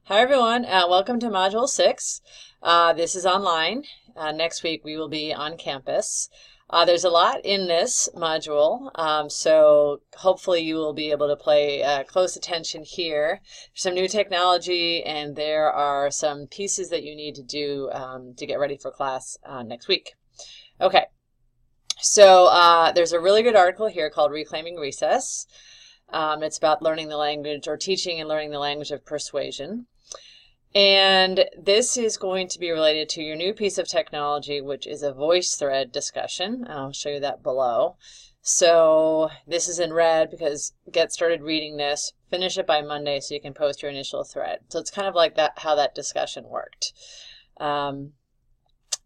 Hi everyone, welcome to Module 6. This is online. Next week we will be on campus. There's a lot in this module, so hopefully you will be able to pay close attention here. There's some new technology and there are some pieces that you need to do to get ready for class next week. Okay, so there's a really good article here called Reclaiming Recess. It's about learning the language or teaching and learning the language of persuasion. And this is going to be related to your new piece of technology, which is a VoiceThread discussion. I'll show you that below. So this is in red because get started reading this, finish it by Monday so you can post your initial thread. So it's kind of like that, how that discussion worked. Then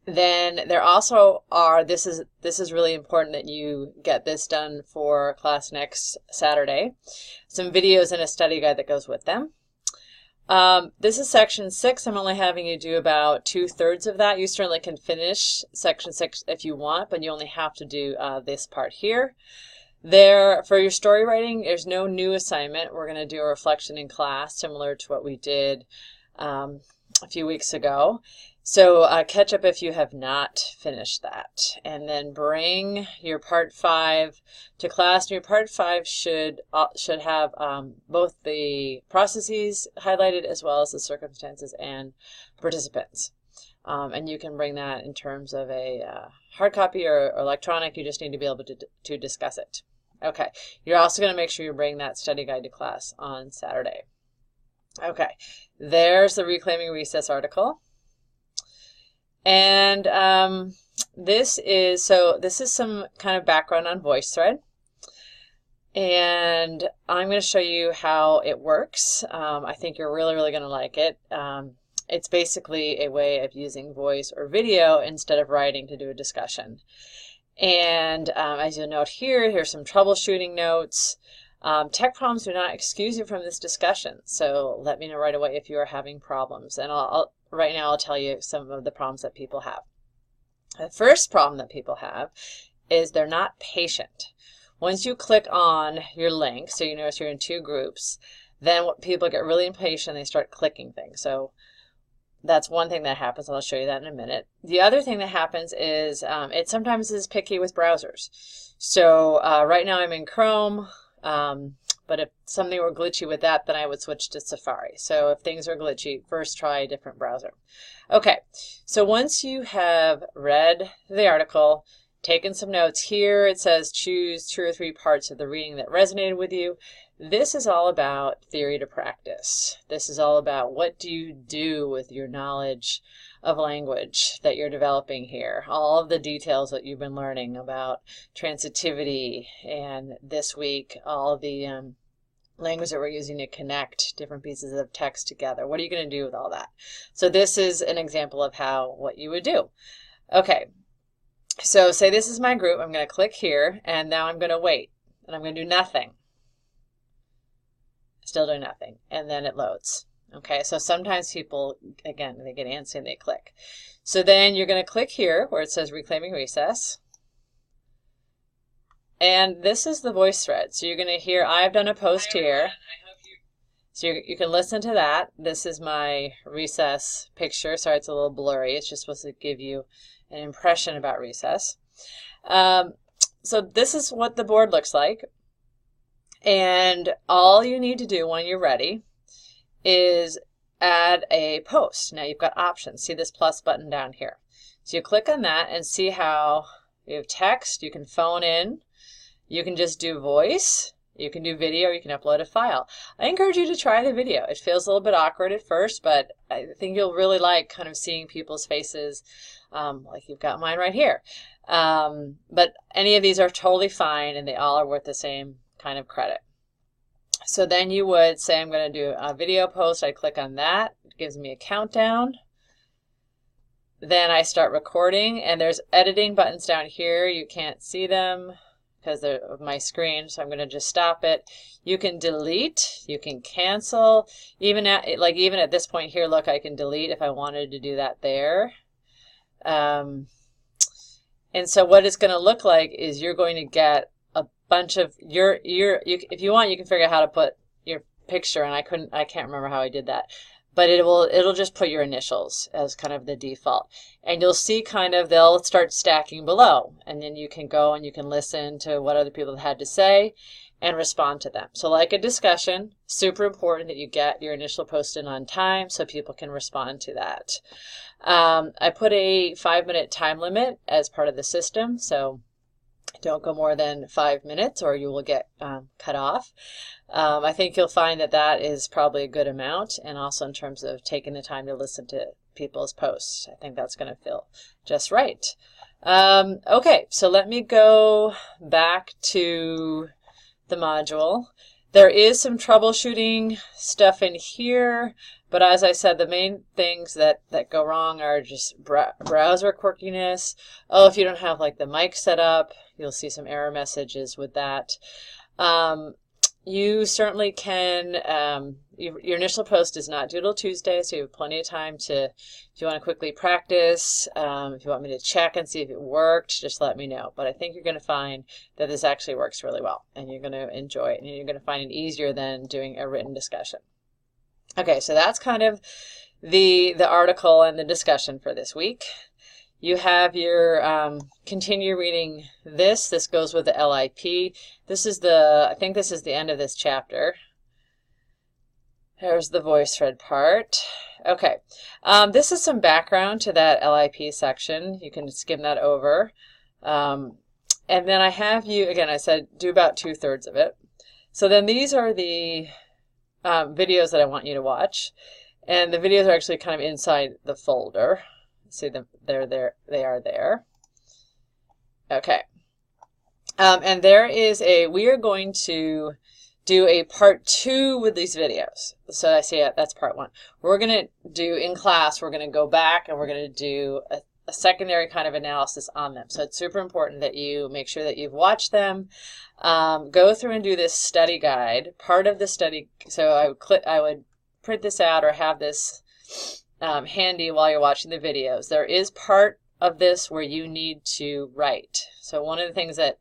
there also are, this is really important that you get this done for class next Saturday, some videos and a study guide that goes with them. This is section 6. I'm only having you do about 2/3 of that. You certainly can finish section 6 if you want, but you only have to do this part here. For your story writing, there's no new assignment. We're going to do a reflection in class, similar to what we did a few weeks ago. So catch up if you have not finished that. And then bring your part 5 to class. And your part 5 should have both the processes highlighted as well as the circumstances and participants. And you can bring that in terms of a hard copy or electronic. You just need to be able to discuss it. Okay. You're also going to make sure you bring that study guide to class on Saturday. Okay. There's the Reclaiming Recess article. And this is some kind of background on VoiceThread, and I'm going to show you how it works. I think you're really going to like it. It's basically a way of using voice or video instead of writing to do a discussion. And as you'll note here, here's some troubleshooting notes. Tech problems do not excuse you from this discussion, so let me know right away if you are having problems. And right now I'll tell you some of the problems that people have. The first problem that people have is they're not patient. Once you click on your link, so you notice you're in 2 groups, then people get really impatient and they start clicking things. So that's one thing that happens, and I'll show you that in a minute. The other thing that happens is it sometimes is picky with browsers. So right now I'm in Chrome. But if something were glitchy with that, then I would switch to Safari. So if things are glitchy, first try a different browser. Okay, so once you have read the article, taken some notes here, it says choose 2 or 3 parts of the reading that resonated with you. This is all about theory to practice. This is all about what do you do with your knowledge of language that you're developing here. All of the details that you've been learning about transitivity, and this week all the language that we're using to connect different pieces of text together. What are you going to do with all that? So this is an example of what you would do. Okay, so say this is my group. I'm going to click here, and now I'm going to wait, and I'm going to do nothing. Still do nothing, and then it loads. Okay, so sometimes people, again, they get antsy and they click. So then you're going to click here where it says Reclaiming Recess. And this is the VoiceThread. So you're going to hear, I've done a post here. So you can listen to that. This is my recess picture. Sorry, it's a little blurry. It's just supposed to give you an impression about recess. So this is what the board looks like. And all you need to do when you're ready is add a post. Now you've got options. See this plus button down here. So you click on that and see how you have text, you can phone in, you can just do voice, you can do video, or you can upload a file. I encourage you to try the video. It feels a little bit awkward at first, but I think you'll really like kind of seeing people's faces, like you've got mine right here. But any of these are totally fine, and they all are worth the same kind of credit. So then you would say, I'm going to do a video post. I click on that. It gives me a countdown. Then I start recording, and there's editing buttons down here. You can't see them because they're of my screen, so I'm going to just stop it. You can delete. You can cancel. Even at this point here, look, I can delete if I wanted to do that there. And so what it's going to look like is you're going to get bunch of if you want, you can figure out how to put your picture, and I can't remember how I did that, but it'll just put your initials as kind of the default. And you'll see kind of they'll start stacking below, and then you can go and you can listen to what other people had to say and respond to them. So like a discussion, super important that you get your initial post in on time so people can respond to that. I put a 5-minute time limit as part of the system, so don't go more than 5 minutes or you will get cut off. I think you'll find that that is probably a good amount, and also in terms of taking the time to listen to people's posts. I think that's going to feel just right. Okay, so let me go back to the module. There is some troubleshooting stuff in here, but as I said, the main things that go wrong are just browser quirkiness. Oh, if you don't have like the mic set up, you'll see some error messages with that. You certainly can, your initial post is not due till Tuesday, so you have plenty of time to, if you want to quickly practice, if you want me to check and see if it worked, just let me know. But I think you're going to find that this actually works really well, and you're going to enjoy it, and you're going to find it easier than doing a written discussion. Okay, so that's kind of the article and the discussion for this week. You have your continue reading this. This goes with the LIP. This is I think this is the end of this chapter. There's the VoiceThread part. Okay, this is some background to that LIP section. You can skim that over. And then I have you, again, I said do about 2/3 of it. So then these are the videos that I want you to watch. And the videos are actually kind of inside the folder. See them, they are there. Okay. And there is we are going to do a part 2 with these videos. So I see that's part 1. We're going to do in class, we're going to go back and we're going to do a secondary kind of analysis on them. So it's super important that you make sure that you've watched them. Go through and do this study guide. Part of the study, so I would print this out or have this handy while you're watching the videos. There is part of this where you need to write. So one of the things that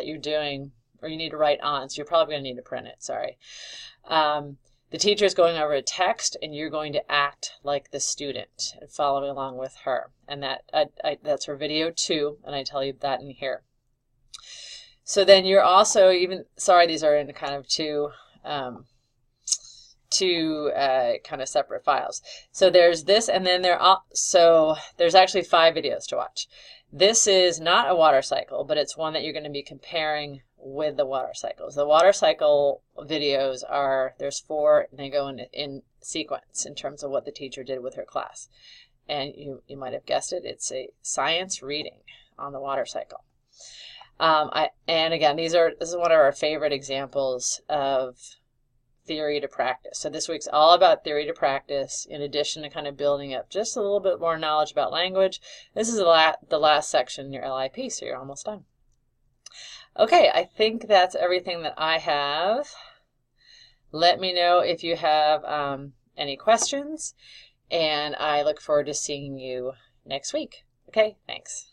you're doing, or you need to write on, so you're probably going to need to print it, sorry. The teacher is going over a text and you're going to act like the student and following along with her. And that's her video 2, and I tell you that in here. So then you're also sorry, these are in kind of two kind of separate files. So there's this, and then there's actually 5 videos to watch. This is not a water cycle, but it's one that you're going to be comparing with the water cycles. The water cycle videos there's 4, and they go in sequence in terms of what the teacher did with her class. And you might have guessed it, it's a science reading on the water cycle. And again, this is one of our favorite examples of theory to practice. So this week's all about theory to practice, in addition to kind of building up just a little bit more knowledge about language. This is the last section in your LIP, so you're almost done. Okay, I think that's everything that I have. Let me know if you have any questions, and I look forward to seeing you next week. Okay, thanks.